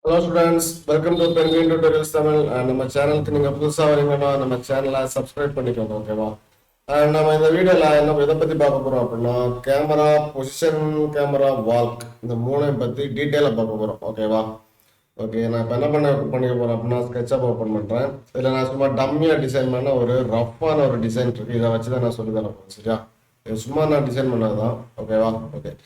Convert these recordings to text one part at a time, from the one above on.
Hello students, welcome to Penguin Tutorials Tamil. நம்ம சேனலுக்கு நீங்க புதுசா வரீங்கன்னா நம்ம சேனலை சப்ஸ்கிரைப் பண்ணிக்கோங்க, ஓகேவா? நம்ம இந்த வீடியோல என்ன எதை பத்தி பார்க்க போறோம் அப்படின்னா கேமரா பொசிஷன், கேமரா வால்க், இந்த மூணையும் பத்தி டீட்டெயிலாக பார்க்க போறோம், ஓகேவா? ஓகே, நான் இப்போ என்ன பண்ணிக்க போறேன் அப்படின்னா ஸ்கெட்சப் ஓப்பன் பண்றேன். இதில் நான் சும்மா டம்மியா டிசைன் பண்ண ஒரு ரஃப்பான ஒரு டிசைன் இருக்கு, இதை வச்சு தான் நான் சொல்லி தரேன், சரியா? இது சும்மா நான் டிசைன் பண்ணதுதான், ஓகேவா? ஓகே,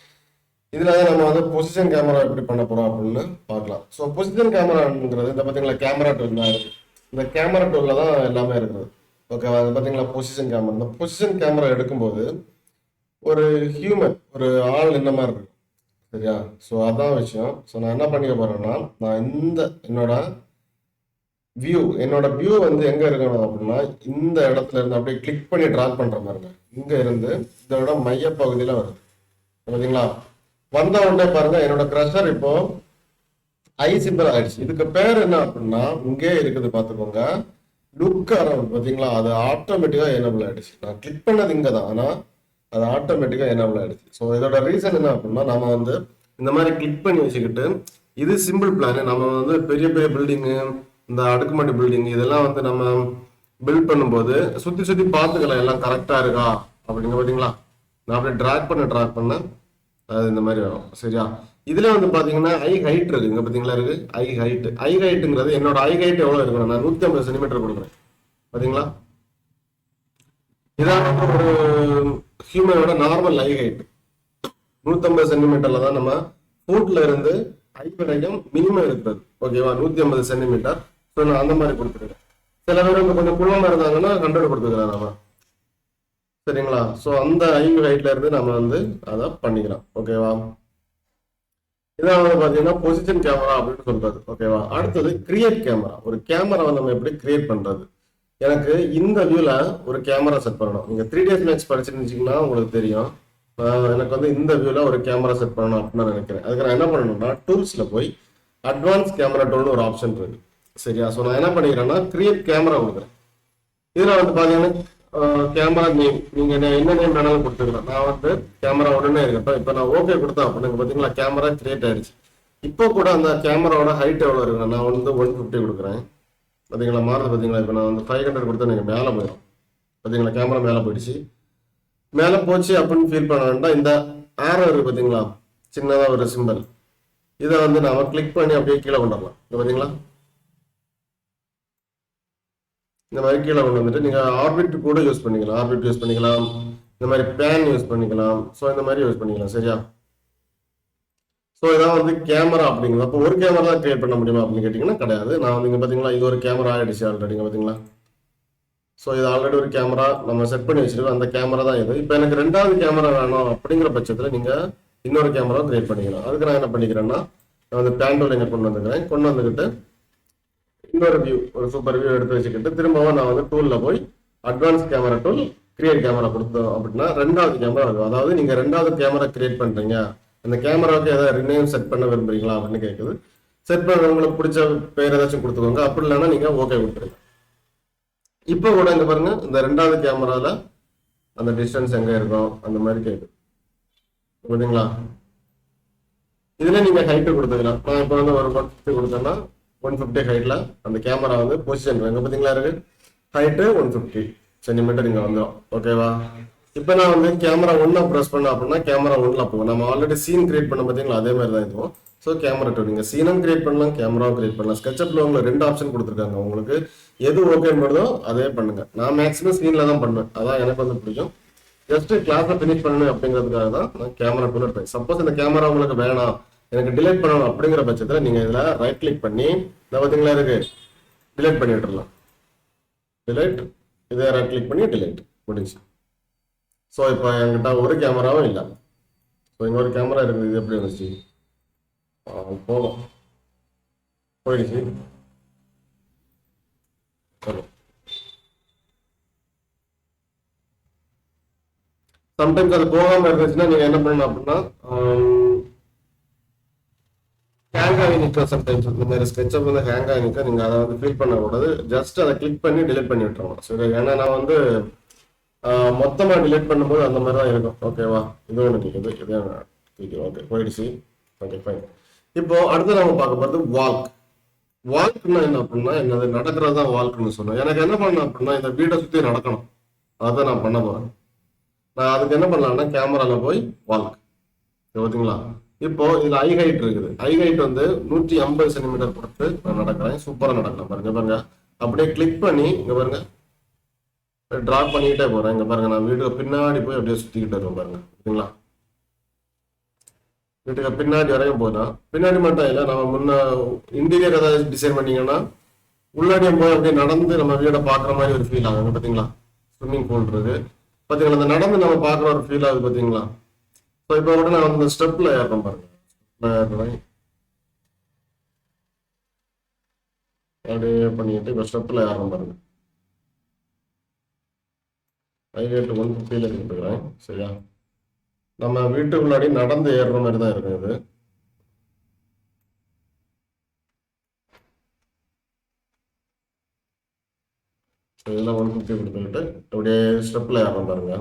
இதுல நம்ம வந்து பொசிஷன் கேமரா எப்படி பண்ண போறோம் அப்படின்னு பார்க்கலாம். ஸோ பொசிஷன் கேமராங்கிறது இந்த பார்த்தீங்களா கேமரா டூல் தான் இருக்கு. இந்த கேமரா டூல்ல தான் எல்லாமே இருக்குது, ஓகேவா? அது பார்த்தீங்களா பொசிஷன் கேமரா. இந்த பொசிஷன் கேமரா எடுக்கும்போது ஒரு ஹியூமன், ஒரு ஆள் இந்த மாதிரி இருக்கு, சரியா? ஸோ அதான் விஷயம். ஸோ நான் என்ன பண்ணிக்க போறேன்னா நான் என்னோட வியூ வந்து எங்க இருக்கணும் அப்படின்னா இந்த இடத்துல இருந்து அப்படியே கிளிக் பண்ணி டிராக் பண்ற மாதிரிங்க. இங்க இருந்து இதோட மைய பகுதியில வருது, பார்த்தீங்களா? வந்த உடனே பாருங்க என்னோட க்ரஷர் இப்போ ஐ சிம்பிள் ஆயிடுச்சு. இதுக்கு பேர் என்ன அப்படின்னா இங்கே இருக்குது பார்த்துக்கோங்க, லுக் அரவுண்ட். பார்த்தீங்களா, அது ஆட்டோமேட்டிக்கா எனபிள் ஆயிடுச்சு. நான் கிளிக் பண்ணது இங்கே தான், ஆனால் அது ஆட்டோமேட்டிக்கா எனபிள் ஆயிடுச்சு. ஸோ இதோட ரீசன் என்ன அப்படின்னா நம்ம வந்து இந்த மாதிரி கிளிக் பண்ணி வச்சுக்கிட்டு இது சிம்பிள் பிளான். நம்ம வந்து பெரிய பெரிய பில்டிங்கு, இந்த அடுக்குமாடி பில்டிங் இதெல்லாம் வந்து நம்ம பில்ட் பண்ணும்போது சுற்றி சுற்றி பார்த்துக்கலாம் எல்லாம் கரெக்டாக இருக்கா அப்படிங்க. பார்த்தீங்களா, நான் அப்படியே ட்ராக் பண்ண அது இந்த மாதிரி வரும், சரியா? இதுல வந்து பாத்தீங்கன்னா ஐ ஹைட் இருக்கு, இங்க பாத்தீங்களா இருக்கு ஐ ஹைட்டுங்கிறது என்னோட ஐ ஹைட் எவ்வளவு இருக்கணும், நான் 150 சென்டிமீட்டர் கொடுக்குறேன், பாத்தீங்களா? இதான் ஒரு ஹியூமனோட நார்மல் ஐ ஹைட் 150 சென்டிமீட்டர்ல தான் நம்ம ஃபுட்ல இருந்து ஐ வரைக்கும் மினிமம் இருக்கிறது, ஓகேவா? 150 சென்டிமீட்டர். ஸோ நான் அந்த மாதிரி கொடுத்துருக்கேன். சில பேர் கொஞ்சம் குள்ளமா இருந்தாங்கன்னா 100 கொடுத்துக்கலாம் நம்ம, சரிங்களா? ஸோ அந்த ஐ ஹைட்ல இருந்து நம்ம வந்து அதை பண்ணிக்கலாம், ஓகேவா? இதான் வந்து பாத்தீங்கன்னா பொசிஷன் கேமரா அப்படின்னு சொல்றது, ஓகேவா? அடுத்தது கிரியேட் கேமரா. ஒரு கேமராவை நம்ம எப்படி கிரியேட் பண்றது? எனக்கு இந்த வியூல ஒரு கேமரா செட் பண்ணணும். நீங்க 3ds Max படிச்சிருந்துச்சீங்கன்னா உங்களுக்கு தெரியும். எனக்கு வந்து இந்த வியூல ஒரு கேமரா செட் பண்ணணும் அப்படின்னு நான் நினைக்கிறேன். அதுக்கு நான் என்ன பண்ணணும்னா டூல்ஸ்ல போய் அட்வான்ஸ் கேமரா டூல்னு ஒரு ஆப்ஷன் இருக்கு, சரியா? ஸோ நான் என்ன பண்ணிக்கிறேன்னா கிரியேட் கேமரா கொடுக்குறேன். இதுல வந்து பாத்தீங்கன்னா கேமரா நேம் நீங்க என்ன நேம் வேணாலும் கொடுத்துக்கலாம். நான் வந்து கேமரா உடனே இருக்கட்டும். இப்போ நான் ஓகே கொடுத்தேன் அப்படின்னா பாத்தீங்களா கேமரா கிரியேட் ஆயிடுச்சு. இப்போ கூட அந்த கேமராவோட ஹைட் எவ்வளவு இருக்கு, நான் வந்து 150 கொடுக்குறேன், பாத்தீங்களா? மாறுது பார்த்தீங்களா? இப்போ நான் வந்து 500 கொடுத்தா நீங்க மேலே போயிடும், பாத்தீங்களா? கேமரா மேலே போயிடுச்சு. மேலே போச்சு அப்படின்னு ஃபீல் பண்ண வேண்டாம். இந்த ஆரோ இருக்கு பார்த்தீங்களா, சின்னதா ஒரு சிம்பிள், இதை வந்து நாம கிளிக் பண்ணி அப்படியே கீழே கொண்டு வரலாம். பாத்தீங்களா, இந்த மாதிரி கீழே கொண்டு வந்துட்டு நீங்க ஆர்பிட் கூட யூஸ் பண்ணிக்கலாம், இந்த மாதிரி பேன் யூஸ் பண்ணிக்கலாம். ஸோ இந்த மாதிரி யூஸ் பண்ணிக்கலாம், சரியா? ஸோ இதான் வந்து கேமரா அப்படிங்கிறது. அப்போ ஒரு கேமரா தான் கிரியேட் பண்ண முடியுமா அப்படின்னு கேட்டிங்கன்னா கிடையாது. நான் வந்து பார்த்தீங்களா இது ஒரு கேமரா ஆயிடுச்சு ஆல்ரெடிங்க, பார்த்தீங்களா? ஸோ இது ஆல்ரெடி ஒரு கேமரா நம்ம செட் பண்ணி வச்சிருக்கோம், அந்த கேமரா தான் இது. இப்போ எனக்கு 2வது கேமரா வேணும் அப்படிங்கிற பட்சத்தில் நீங்க இன்னொரு கேமரா கிரியேட் பண்ணிக்கலாம். அதுக்கு நான் என்ன பண்ணிக்கிறேன்னா நான் வந்து பேன் டூல் இங்கே கொண்டு வந்துக்கிட்டு இன்னொரு வியூ, ஒரு சூப்பர் வியூ எடுத்து வச்சுக்கிட்டு திரும்பவும் நான் வந்து டூல்ல போய் advance camera tool create camera கொடுத்தோம் அப்படின்னா 2வது கேமரா இருக்கும். அதாவது நீங்க 2வது கேமரா கிரியேட் பண்றீங்க, அந்த கேமராவுக்கு ஏதாவது ரினேம் செட் பண்ண விரும்புறீங்களா அப்படின்னு கேட்குது. செட் பண்ண உங்களுக்கு பிடிச்ச பேர் ஏதாச்சும் கொடுத்துக்கோங்க, அப்படி இல்லைன்னா நீங்க ஓகே கொடுத்துருங்க. இப்போ கூட இங்க பாருங்க, இந்த 2வது கேமரால அந்த டிஸ்டன்ஸ் எங்க இருக்கும் அந்த மாதிரி கேட்குது, பார்த்தீங்களா? இதுல நீங்க ஹைட்டு கொடுத்துக்கலாம். நான் இப்போ வந்து ஒரு 150 கொடுத்தேன்னா 150 ஹைட்ல அந்த கேமரா வந்து பொசிஷன் எங்க பார்த்தீங்களா இருக்கு, ஹைட்டு 150 சென்டிமீட்டர் இங்க வந்துடும், ஓகேவா? இப்போ நான் வந்து கேமரா 1 ப்ரெஸ் பண்ண அப்படின்னா கேமரா 1ல போகும். நம்ம ஆல்ரெடி சீன் கிரியேட் பண்ண பார்த்தீங்களா, அதே மாதிரி தான் இதுவும். ஸோ கேமரா 2 நீங்க சீனும் கிரியேட் பண்ணலாம், கேமராவும் கிரியேட் பண்ணலாம். ஸ்கெட்சப்ல உங்களுக்கு 2 ஆப்ஷன் கொடுத்துருக்காங்க, உங்களுக்கு எது ஓகே பண்ணுதோ அதே பண்ணுங்க. நான் மேக்ஸிமம் சீன்ல தான் பண்ணுவேன், அதான் எனக்கு வந்து பிடிக்கும். ஜஸ்ட் கிளாஸை ஃபினிஷ் பண்ணணும் அப்படிங்கிறதுக்காக தான் நான் கேமரா டூல் எடுப்பேன். சப்போஸ் இந்த கேமரா உங்களுக்கு வேணாம், எனக்கு டிலீட் பண்ணணும் அப்படிங்கிற பட்சத்தில் நீங்க இதுல ரைட் கிளிக் பண்ணி இந்த பார்த்தீங்களா இருக்கு டிலீட் பண்ணி விட்டுறலாம். டிலீட், இதை ரைட் கிளிக் பண்ணி டிலீட் முடிஞ்சு. ஸோ இப்போ என்கிட்ட ஒரு கேமராவும் இல்லை. ஸோ இங்க ஒரு கேமரா இருக்குது, இது எப்படி வந்துச்சு போதும் போயிடுச்சு. சம்டைம்ஸ் அது போகாம இருந்துச்சுன்னா நீங்க என்ன பண்ணணும் அப்படின்னா ஹேங் ஆகி நிற்கும். சம்டைம்ஸ் இந்த மாதிரி ஸ்கெட்சப் வந்து ஹேங் ஆகி நிற்க, நீங்க அதை வந்து ஃபீல் பண்ணக்கூடாது. ஜஸ்ட் அதை கிளிக் பண்ணி டிலீட் பண்ணி விட்டுருவோம், சரி? ஏன்னா நான் வந்து மொத்தமா டிலீட் பண்ணும்போது அந்த மாதிரி தான் இருக்கும், ஓகேவா? இது ஒன்று நிற்குது, இதே ஓகே போயிடுச்சு, ஓகே ஃபைன். இப்போ அடுத்து நம்ம பார்க்க போகிறது வால்க். வால்க்னா என்ன அப்படின்னா என்னது நடக்கிறது தான் வால்க்னு சொன்னோம். எனக்கு என்ன பண்ணணும் அப்படின்னா இந்த வீடை சுற்றி நடக்கணும். அதை நான் பண்ண போறேன். நான் அதுக்கு என்ன பண்ணலாம்னா கேமரால போய் வால்க் பார்த்தீங்களா. இப்போ இதுல ஐ ஹைட் இருக்குது. ஐ ஹைட் வந்து 150 சென்டிமீட்டர் பொறுத்து நான் நடக்கிறேன். சூப்பரா நடக்கிறேன் பாருங்க. பாருங்க அப்படியே கிளிக் பண்ணி இங்க பாருங்க டிராப் பண்ணிக்கிட்டே போறேன். இங்க பாருங்க நான் வீட்டுக்கு பின்னாடி போய் அப்படியே சுத்திக்கிட்டு இருக்கேன் பாருங்க. ஓகேங்களா. வீட்டுக்கு பின்னாடி வரையும் போனா பின்னாடி மட்டும் இல்லை, நம்ம முன்ன இன்டீரியர் ஏதாவது டிசைன் பண்ணீங்கன்னா உள்ளாடியும் போய் அப்படியே நடந்து நம்ம வீடை பார்க்குற மாதிரி ஒரு ஃபீல் ஆகுங்க. பார்த்தீங்களா ஸ்விம்மிங் பூல் இருக்கு பார்த்தீங்களா. அந்த நடந்து நம்ம பார்க்குற ஒரு ஃபீல் ஆகுது பார்த்தீங்களா. ஸோ இப்போ கூட நான் வந்து ஸ்டெப்ல ஏறேன் பாருங்க. ஏறுறேன் அப்படியே பண்ணிட்டு இப்போ ஸ்டெப்ல ஏறேன் பாருங்க. ஹைவேட்டு 150ல இருக்கிறேன். சரியா, நம்ம வீட்டுக்குள்ளாடி நடந்து ஏறுற மாதிரி தான் இருக்கும் இது. இதெல்லாம் 150 கொடுத்துக்கிட்டு அப்படியே ஸ்டெப்ல ஏறணும் பாருங்க.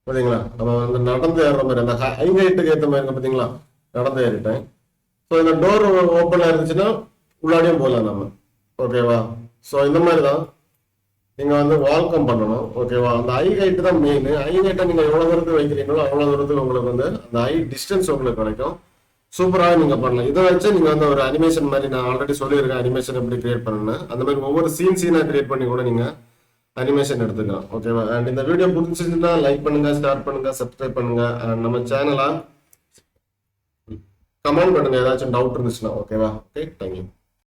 பார்த்தீங்களா நம்ம வந்து நடந்து ஏறுற மாதிரி அந்த ஹை ஹைட்டுக்கு ஏற்ற மாதிரி பார்த்தீங்களா நடந்து ஏறிட்டேன். ஸோ இந்த டோர் ஓப்பனாக இருந்துச்சுன்னா உள்ளாடியும் போகலாம் நம்ம. ஓகேவா. ஸோ இந்த மாதிரி தான் நீங்கள் வந்து வால்கம் பண்ணணும். ஓகேவா. அந்த ஐ ஹைட்டு தான் மெயின். ஐ ஹைட்டை நீங்கள் எவ்வளோ தூரத்துக்கு வைக்கிறீங்களோ அவ்வளோ தூரத்துக்கு உங்களுக்கு வந்து அந்த ஐ டிஸ்டன்ஸ் உங்களுக்கு கிடைக்கும். சூப்பராக நீங்கள் பண்ணலாம். இதை வச்சு நீங்கள் வந்து ஒரு அனிமேஷன் மாதிரி நான் ஆல்ரெடி சொல்லியிருக்கேன் அனிமேஷன் எப்படி கிரியேட் பண்ணணும்னு. அந்த மாதிரி ஒவ்வொரு சீனாக கிரியேட் பண்ணி கூட நீங்கள் அனிமேஷன் எடுத்துக்கலாம். ஓகேவா. அண்ட் இந்த வீடியோ பிடிச்சிருந்தா லைக் பண்ணுங்க, ஸ்டார்ட் பண்ணுங்க, சப்ஸ்கிரைப் பண்ணுங்க. அண்ட் நம்ம சேனலை கமெண்ட் பண்ணுங்க ஏதாச்சும் டவுட் இருந்துச்சுன்னா. ஓகேவா. Okay, thank you.